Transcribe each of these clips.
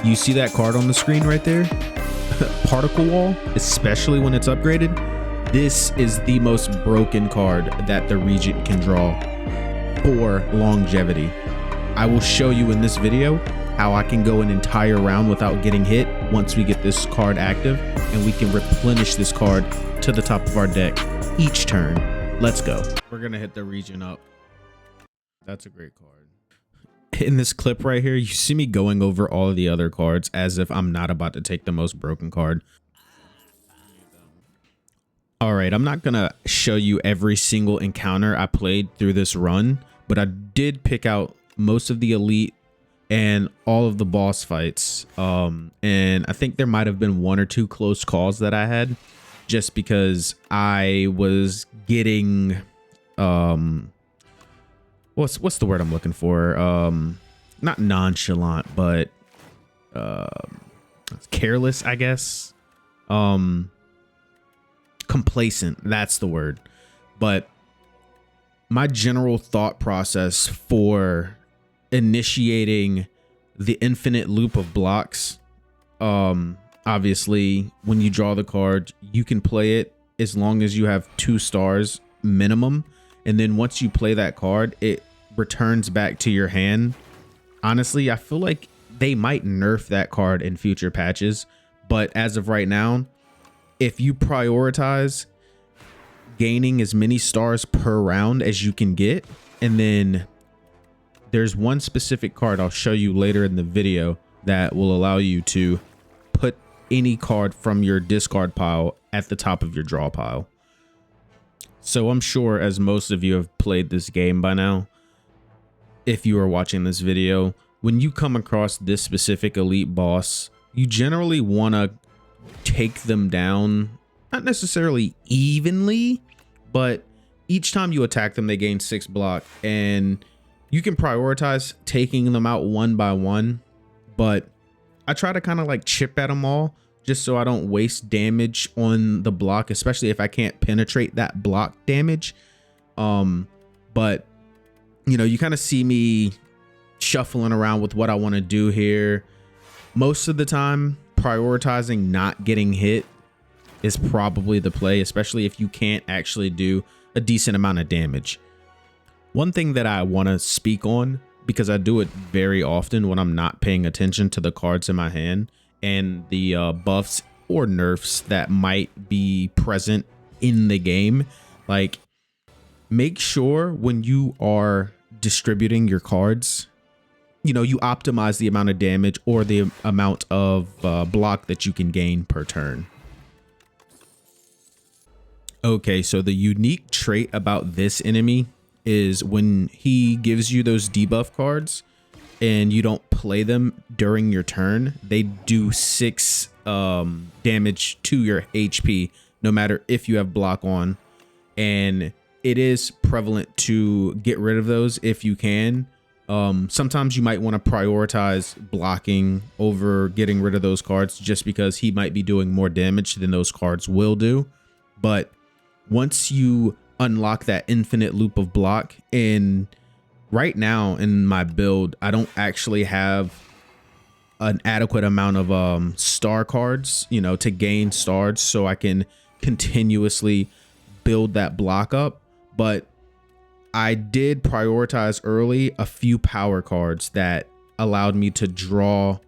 You see that card on the screen right there? Particle Wall, especially when it's upgraded. This is the most broken card that the Reagent can draw for longevity. I will show you in this video how I can go an entire round without getting hit once we get this card active, and we can replenish this card to the top of our deck each turn. Let's go. We're gonna hit the Reagent up. That's a great card. In this clip right here, you see me going over all of the other cards as if I'm not about to take the most broken card. All right, I'm not gonna show you every single encounter I played through this run, but I did pick out most of the elite and all of the boss fights. And I think there might have been one or two close calls that I had just because I was getting what's the word I'm looking for? Not nonchalant, but careless, I guess. Complacent, that's the word. But my general thought process for initiating the infinite loop of blocks, obviously when you draw the card, you can play it as long as you have 2 stars minimum, and then once you play that card, it returns back to your hand. Honestly, I feel like they might nerf that card in future patches, but as of right now, if you prioritize gaining as many stars per round as you can get, and then there's one specific card I'll show you later in the video that will allow you to put any card from your discard pile at the top of your draw pile. So I'm sure, as most of you have played this game by now, if you are watching this video, when you come across this specific elite boss, you generally want to take them down, not necessarily evenly, but each time you attack them, they gain 6 block, and you can prioritize taking them out one by one, but I try to kind of like chip at them all just so I don't waste damage on the block, especially if I can't penetrate that block damage. But you know, you kind of see me shuffling around with what I want to do here. Most of the time, prioritizing not getting hit is probably the play, especially if you can't actually do a decent amount of damage. One thing that I want to speak on, because I do it very often when I'm not paying attention to the cards in my hand and the buffs or nerfs that might be present in the game, like, make sure when you are distributing your cards, you know, you optimize the amount of damage or the amount of block that you can gain per turn. Okay, so the unique trait about this enemy is when he gives you those debuff cards and you don't play them during your turn, they do 6 damage to your HP, no matter if you have block on. And it is prevalent to get rid of those if you can. Sometimes you might want to prioritize blocking over getting rid of those cards just because he might be doing more damage than those cards will do. But once you unlock that infinite loop of block, and right now in my build, I don't actually have an adequate amount of star cards, you know, to gain stars so I can continuously build that block up. But I did prioritize early a few power cards that allowed me to draw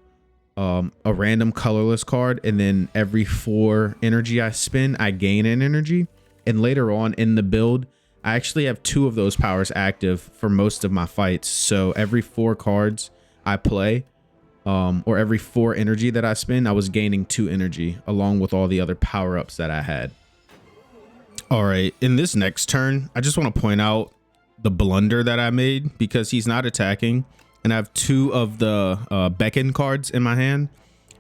a random colorless card, and then every 4 energy I spend, I gain an energy. And later on in the build, I actually have 2 of those powers active for most of my fights. So every 4 cards I play, or every 4 energy that I spend, I was gaining 2 energy along with all the other power-ups that I had. All right, in this next turn, I just want to point out the blunder that I made because he's not attacking, and I have 2 of the beckon cards in my hand,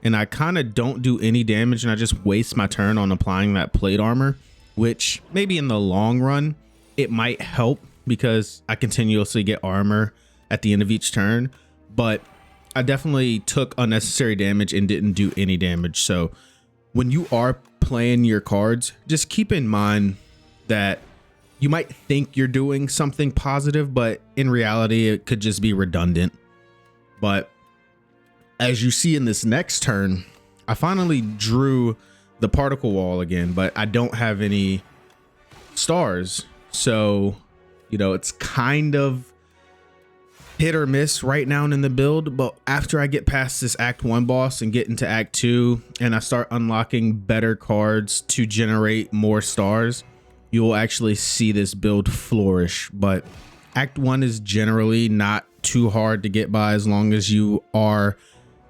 and I kind of don't do any damage, and I just waste my turn on applying that plate armor, which maybe in the long run it might help because I continuously get armor at the end of each turn, but I definitely took unnecessary damage and didn't do any damage. So when you are playing your cards, just keep in mind that you might think you're doing something positive, but in reality, it could just be redundant. But As you see in this next turn, I finally drew the particle wall again, but I don't have any stars. So, you know, it's kind of hit or miss right now in the build. But after I get past this Act 1 boss and get into Act 2 and I start unlocking better cards to generate more stars, you will actually see this build flourish. But Act 1 is generally not too hard to get by as long as you are,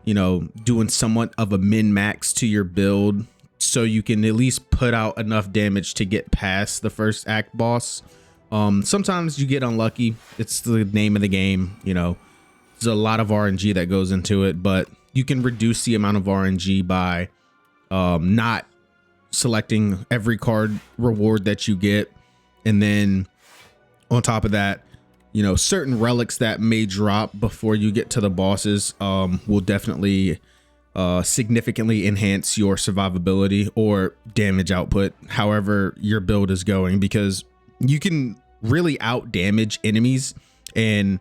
you know, doing somewhat of a min-max to your build, so you can at least put out enough damage to get past the first act boss. Sometimes you get unlucky. It's the name of the game. You know, there's a lot of RNG that goes into it, but you can reduce the amount of RNG by not selecting every card reward that you get. And then on top of that, you know, certain relics that may drop before you get to the bosses will definitely significantly enhance your survivability or damage output, however your build is going, because you can really out damage enemies and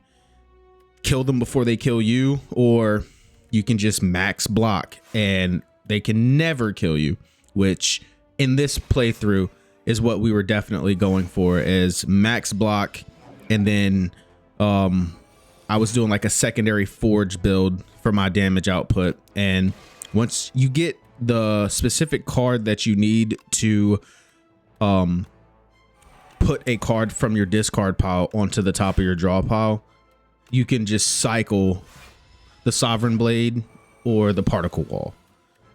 kill them before they kill you, or you can just max block and they can never kill you, which in this playthrough is what we were definitely going for, is max block. And then I was doing like a secondary forge build for my damage output. And once you get the specific card that you need to put a card from your discard pile onto the top of your draw pile, you can just cycle the Sovereign Blade or the Particle Wall.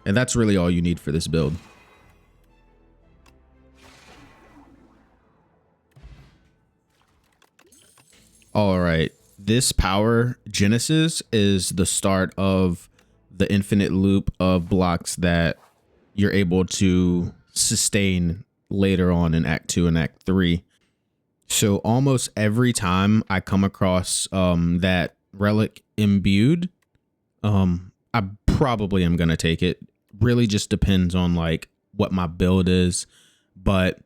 And that's really all you need for this build. All right, this power Genesis is the start of the infinite loop of blocks that you're able to sustain later on in Act 2 and Act 3. So almost every time I come across that relic imbued, I probably am going to take it. Really just depends on like what my build is, but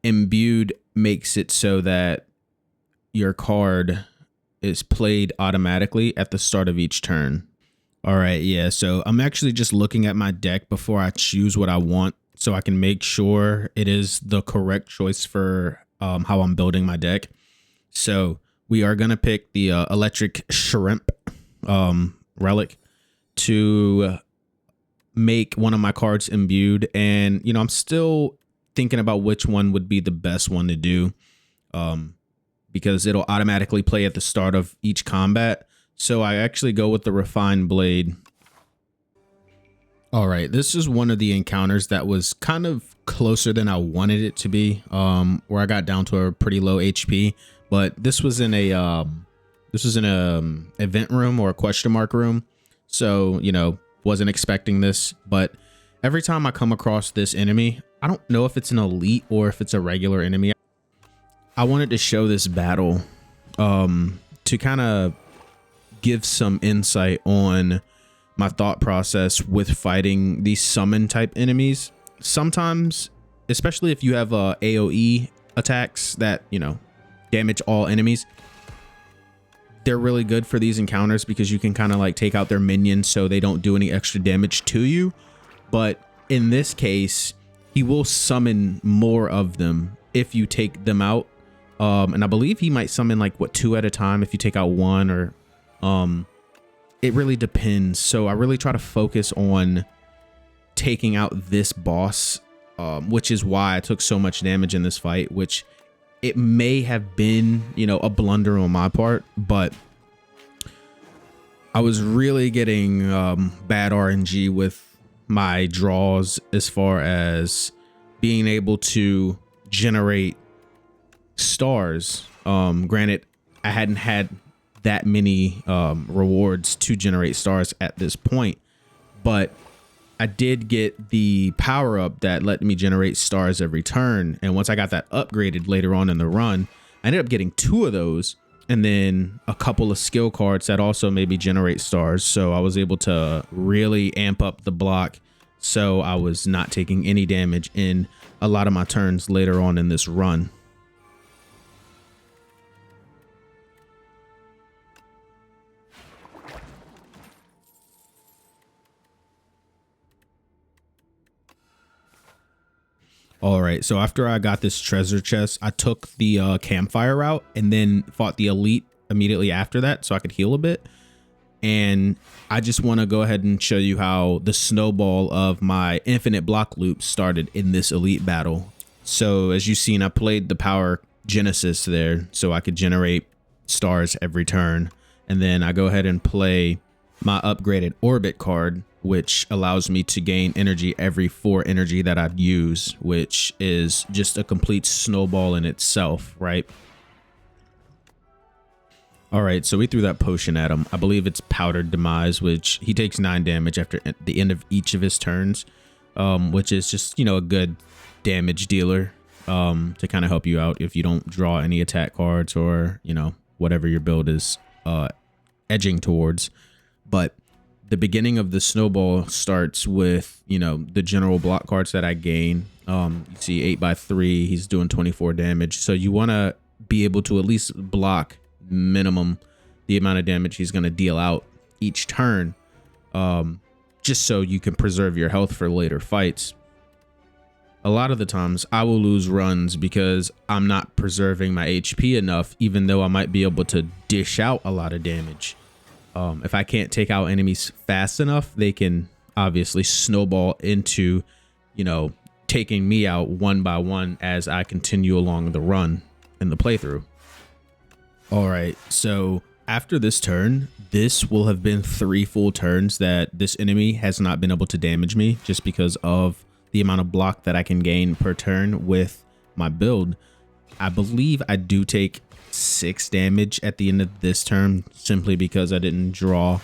imbued makes it so that your card is played automatically at the start of each turn. All right, yeah, so I'm actually just looking at my deck before I choose what I want, so I can make sure it is the correct choice for how I'm building my deck. So we are going to pick the electric shrimp relic to make one of my cards imbued. And, you know, I'm still thinking about which one would be the best one to do, because it'll automatically play at the start of each combat. So I actually go with the refined blade. All right, this is one of the encounters that was kind of closer than I wanted it to be, where I got down to a pretty low HP. But this was in a event room or a question mark room, so you know, wasn't expecting this. But every time I come across this enemy, I don't know if it's an elite or if it's a regular enemy. I wanted to show this battle to kind of give some insight on my thought process with fighting these summon type enemies. Sometimes, especially if you have AoE attacks that, you know, damage all enemies, they're really good for these encounters because you can kind of like take out their minions so they don't do any extra damage to you. But in this case, he will summon more of them if you take them out. And I believe he might summon like what, 2 at a time if you take out 1, or it really depends. So I really try to focus on taking out this boss, which is why I took so much damage in this fight, which it may have been, you know, a blunder on my part, but I was really getting bad RNG with my draws as far as being able to generate stars. Granted, I hadn't had that many rewards to generate stars at this point, but I did get the power up that let me generate stars every turn. And once I got that upgraded later on in the run, I ended up getting 2 of those, and then a couple of skill cards that also made me generate stars. So I was able to really amp up the block, so I was not taking any damage in a lot of my turns later on in this run. All right, so after I got this treasure chest, I took the campfire route and then fought the elite immediately after that so I could heal a bit. And I just want to go ahead and show you how the snowball of my infinite block loop started in this elite battle. So as you've seen, I played the power Genesis there so I could generate stars every turn. And then I go ahead and play my upgraded orbit card, which allows me to gain energy every 4 energy that I use, which is just a complete snowball in itself, right? All right, so we threw that potion at him. I believe it's Powdered Demise, which he takes 9 damage after the end of each of his turns, which is just, you know, a good damage dealer to kind of help you out if you don't draw any attack cards or, you know, whatever your build is edging towards. But the beginning of the snowball starts with, you know, the general block cards that I gain. You see 8x3, he's doing 24 damage. So you want to be able to at least block minimum the amount of damage he's going to deal out each turn, just so you can preserve your health for later fights. A lot of the times I will lose runs because I'm not preserving my HP enough, even though I might be able to dish out a lot of damage. If I can't take out enemies fast enough, they can obviously snowball into, you know, taking me out one by one as I continue along the run in the playthrough. All right, so after this turn, this will have been 3 full turns that this enemy has not been able to damage me just because of the amount of block that I can gain per turn with my build. I believe I do take 6 damage at the end of this turn simply because I didn't draw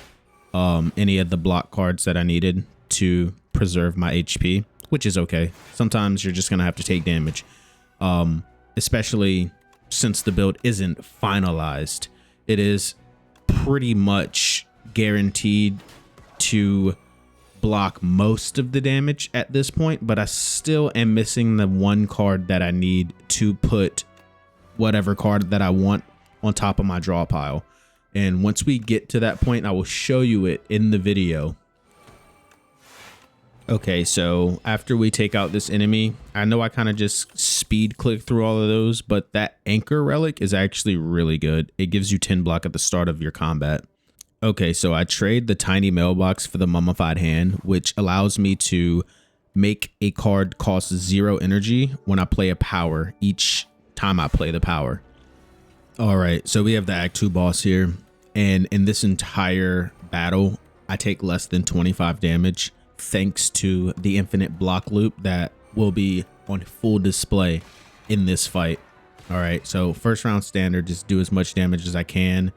any of the block cards that I needed to preserve my HP, which is okay. Sometimes you're just gonna have to take damage, especially since the build isn't finalized. It is pretty much guaranteed to block most of the damage at this point, but I still am missing the 1 card that I need to put whatever card that I want on top of my draw pile. And once we get to that point, I will show you it in the video. Okay, so after we take out this enemy, I know I kind of just speed click through all of those, but that anchor relic is actually really good. It gives you 10 block at the start of your combat. Okay, so I trade the tiny mailbox for the mummified hand, which allows me to make a card cost 0 energy when I play a power each time I play the power. All right, so we have the Act 2 boss here, and in this entire battle, I take less than 25 damage thanks to the infinite block loop that will be on full display in this fight. All right, so first round standard, just do as much damage as I can.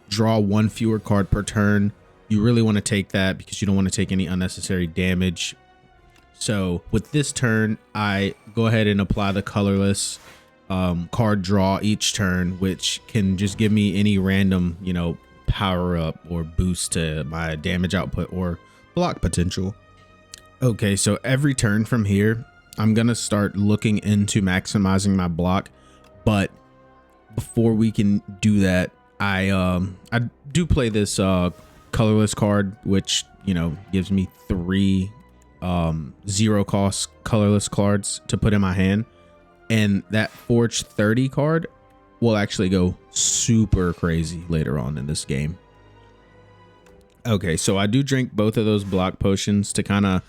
Draw 1 fewer card per turn. You really want to take that because you don't want to take any unnecessary damage. So with this turn, I go ahead and apply the colorless card draw each turn, which can just give me any random, you know, power up or boost to my damage output or block potential. Okay, so every turn from here, I'm gonna start looking into maximizing my block, but before we can do that, I do play this colorless card, which, you know, gives me 3 0 cost colorless cards to put in my hand, and that Forge 30 card will actually go super crazy later on in this game. Okay, so I do drink both of those block potions to kind of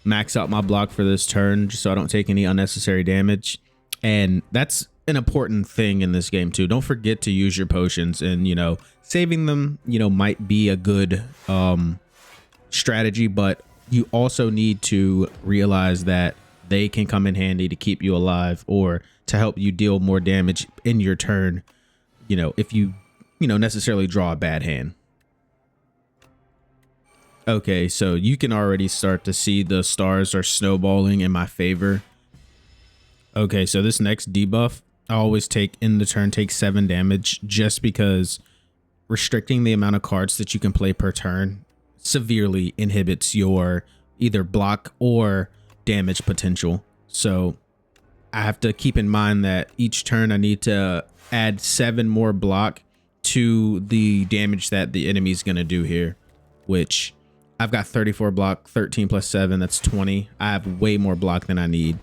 max out my block for this turn just so I don't take any unnecessary damage. And that's an important thing in this game too. Don't forget to use your potions, and, you know, saving them, you know, might be a good strategy, but you also need to realize that they can come in handy to keep you alive or to help you deal more damage in your turn, you know, if you know, necessarily draw a bad hand. Okay, so you can already start to see the stars are snowballing in my favor. Okay, so this next debuff, I always take in the turn, take 7 damage, just because restricting the amount of cards that you can play per turn severely inhibits your either block or damage potential. So I have to keep in mind that each turn I need to add 7 more block to the damage that the enemy is going to do here, which I've got 34 block, 13 plus 7, that's 20. I have way more block than I need.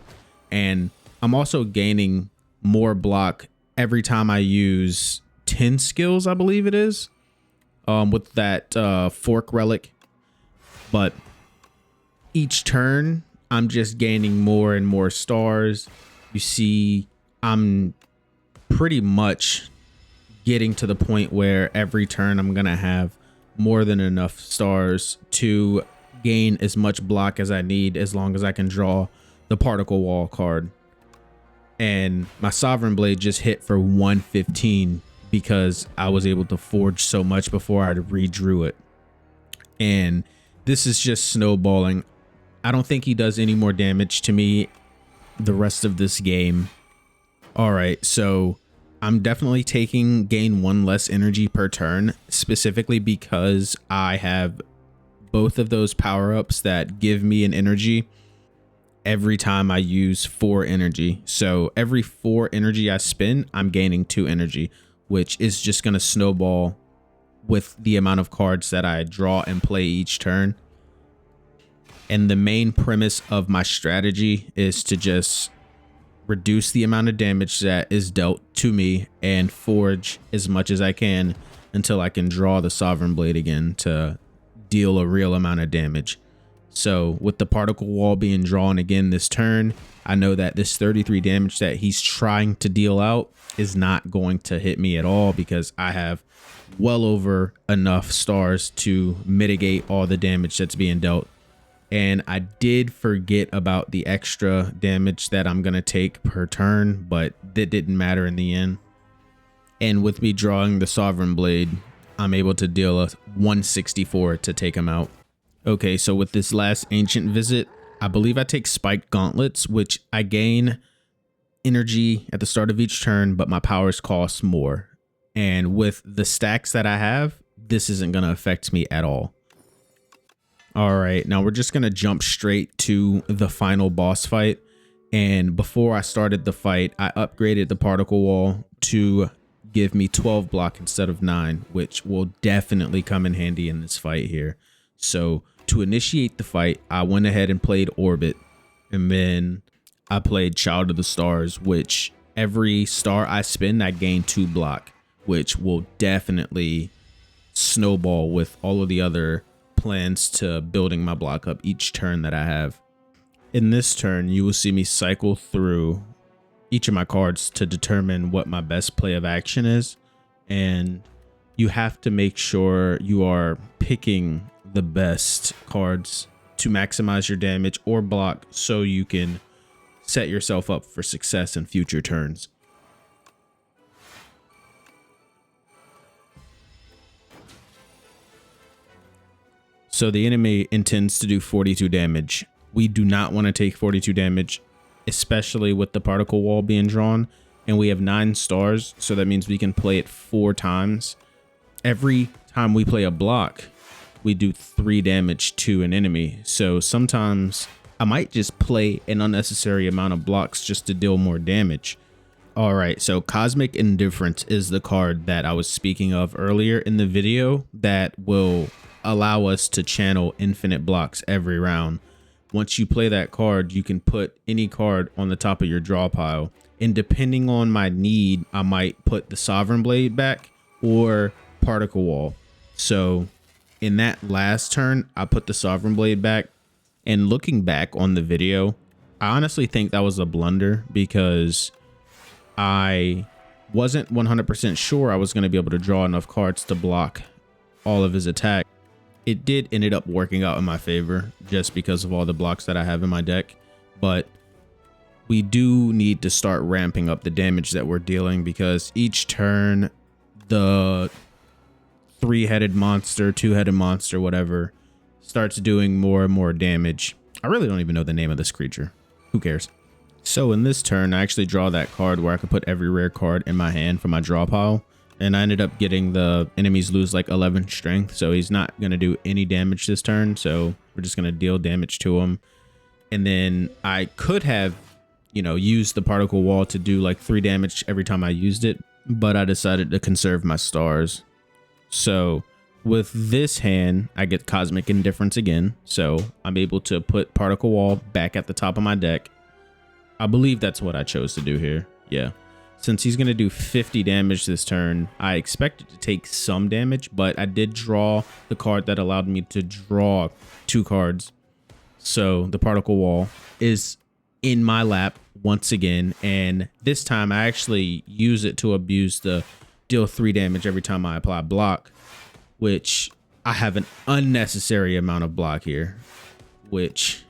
And I'm also gaining more block every time I use 10 skills, I believe it is, with that fork relic. But each turn, I'm just gaining more and more stars. You see, I'm pretty much getting to the point where every turn I'm going to have more than enough stars to gain as much block as I need, as long as I can draw the particle wall card. And my Sovereign Blade just hit for 115 because I was able to forge so much before I redrew it. And this is just snowballing. I don't think he does any more damage to me the rest of this game. All right, so I'm definitely taking gain 1 less energy per turn, specifically because I have both of those power-ups that give me an energy every time I use 4 energy. So every 4 energy I spend, I'm gaining 2 energy, which is just going to snowball with the amount of cards that I draw and play each turn. And the main premise of my strategy is to just reduce the amount of damage that is dealt to me and forge as much as I can until I can draw the Sovereign Blade again to deal a real amount of damage. So with the particle wall being drawn again this turn, I know that this 33 damage that he's trying to deal out is not going to hit me at all, because I have well over enough stars to mitigate all the damage that's being dealt. And I did forget about the extra damage that I'm going to take per turn, but that didn't matter in the end. And with me drawing the Sovereign Blade, I'm able to deal a 164 to take him out. Okay, so with this last Ancient visit, I believe I take Spiked Gauntlets, which I gain energy at the start of each turn, but my powers cost more. And with the stacks that I have, this isn't going to affect me at all. All right, now we're just going to jump straight to the final boss fight. And before I started the fight, I upgraded the particle wall to give me 12 block instead of 9, which will definitely come in handy in this fight here. So to initiate the fight, I went ahead and played Orbit, and then I played Child of the Stars, which every star I spend, I gain 2 block, which will definitely snowball with all of the other plans to building my block up each turn that I have. In this turn, you will see me cycle through each of my cards to determine what my best play of action is, and you have to make sure you are picking the best cards to maximize your damage or block so you can set yourself up for success in future turns. So the enemy intends to do 42 damage. We do not want to take 42 damage, especially with the particle wall being drawn. And we have 9 stars, so that means we can play it 4 times. Every time we play a block, we do 3 damage to an enemy. So sometimes I might just play an unnecessary amount of blocks just to deal more damage. All right, so Cosmic Indifference is the card that I was speaking of earlier in the video that will allow us to channel infinite blocks every round. Once you play that card, you can put any card on the top of your draw pile. And depending on my need, I might put the Sovereign Blade back or Particle Wall. So in that last turn, I put the Sovereign Blade back. And looking back on the video, I honestly think that was a blunder because I wasn't 100% sure I was going to be able to draw enough cards to block all of his attack. It did ended up working out in my favor just because of all the blocks that I have in my deck. But we do need to start ramping up the damage that we're dealing, because each turn the 3-headed monster, 2-headed monster, whatever, starts doing more and more damage. I really don't even know the name of this creature. Who cares? So in this turn, I actually draw that card where I could put every rare card in my hand for my draw pile. And I ended up getting the enemies lose like 11 strength. So he's not going to do any damage this turn. So we're just going to deal damage to him. And then I could have, used the particle wall to do like 3 damage every time I used it. But I decided to conserve my stars. So with this hand, I get Cosmic Indifference again. So I'm able to put particle wall back at the top of my deck. I believe that's what I chose to do here. Yeah. Since he's going to do 50 damage this turn, I expected to take some damage, but I did draw the card that allowed me to draw 2 cards. So the Particle Wall is in my lap once again, and this time I actually use it to abuse the deal 3 damage every time I apply block, which I have an unnecessary amount of block here, which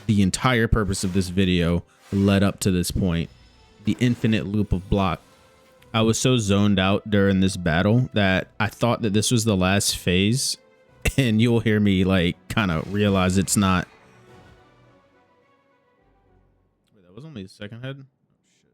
the entire purpose of this video led up to this point. The infinite loop of block. I was so zoned out during this battle that I thought that this was the last phase, and you'll hear me like kind of realize it's not. Wait, that was only the second head? Oh, shit.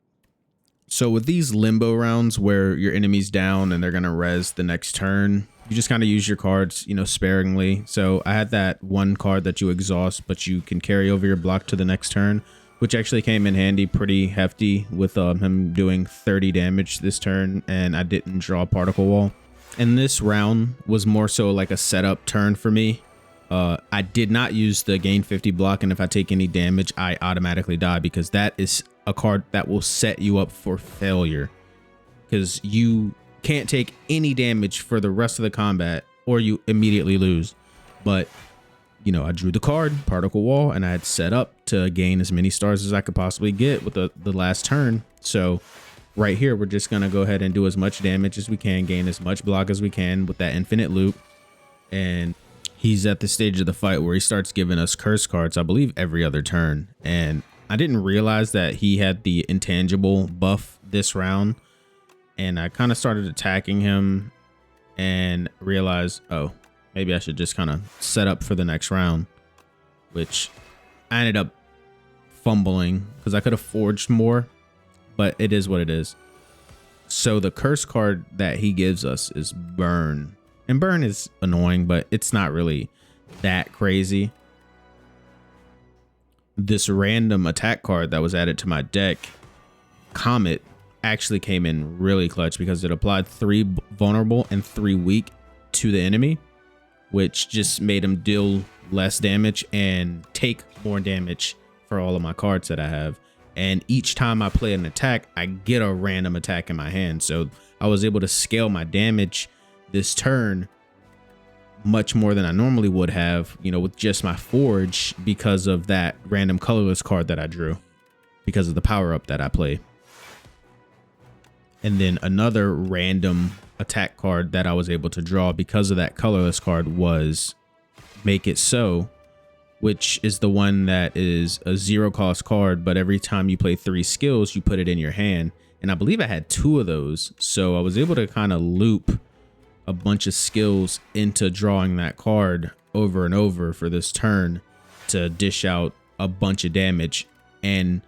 So with these limbo rounds where your enemy's down and they're gonna res the next turn, you just kind of use your cards, you know, sparingly. So I had that one card that you exhaust, but you can carry over your block to the next turn, which actually came in handy pretty hefty with him doing 30 damage this turn, and I didn't draw Particle Wall. And this round was more so like a setup turn for me. I did not use the gain 50 block, and if I take any damage, I automatically die, because that is a card that will set you up for failure, because you can't take any damage for the rest of the combat or you immediately lose. But you know, I drew the card, Particle Wall, and I had set up to gain as many stars as I could possibly get with the last turn. So right here, we're just going to go ahead and do as much damage as we can, gain as much block as we can with that infinite loop. And he's at the stage of the fight where he starts giving us curse cards, I believe, every other turn. And I didn't realize that he had the intangible buff this round. And I kind of started attacking him and realized, oh, maybe I should just kind of set up for the next round, which I ended up fumbling because I could have forged more, but it is what it is. So the curse card that he gives us is Burn. And Burn is annoying, but it's not really that crazy. This random attack card that was added to my deck, Comet, actually came in really clutch because it applied 3 vulnerable and 3 weak to the enemy, which just made him deal less damage and take more damage for all of my cards that I have. And each time I play an attack, I get a random attack in my hand. So I was able to scale my damage this turn much more than I normally would have, you know, with just my forge, because of that random colorless card that I drew, because of the power up that I play. And then another random attack card that I was able to draw because of that colorless card was Make It So, which is the one that is a 0 cost card, but every time you play 3 skills, you put it in your hand. And I believe I had 2 of those. So I was able to kind of loop a bunch of skills into drawing that card over and over for this turn to dish out a bunch of damage. And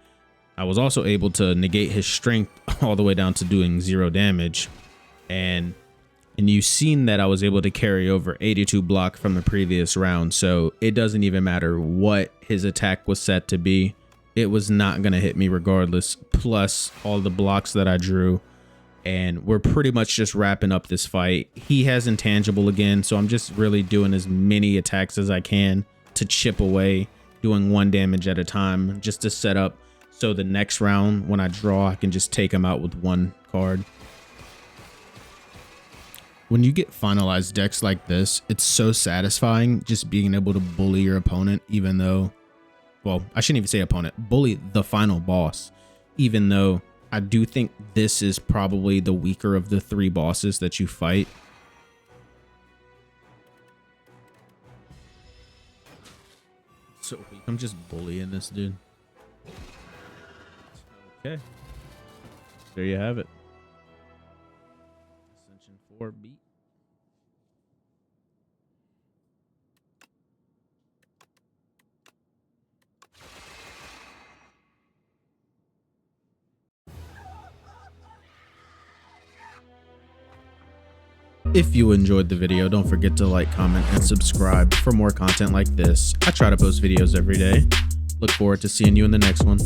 I was also able to negate his strength all the way down to doing 0 damage. And you've seen that I was able to carry over 82 block from the previous round. So it doesn't even matter what his attack was set to be. It was not going to hit me regardless, plus all the blocks that I drew. And we're pretty much just wrapping up this fight. He has intangible again, so I'm just really doing as many attacks as I can to chip away, doing 1 damage at a time, just to set up so the next round when I draw, I can just take him out with 1 card. When you get finalized decks like this, it's so satisfying just being able to bully your opponent, even though, well, I shouldn't even say opponent, bully the final boss, even though I do think this is probably the weaker of the 3 bosses that you fight. So I'm just bullying this dude. Okay. There you have it. Ascension 4 beat. If you enjoyed the video, don't forget to like, comment, and subscribe for more content like this. I try to post videos every day. Look forward to seeing you in the next one.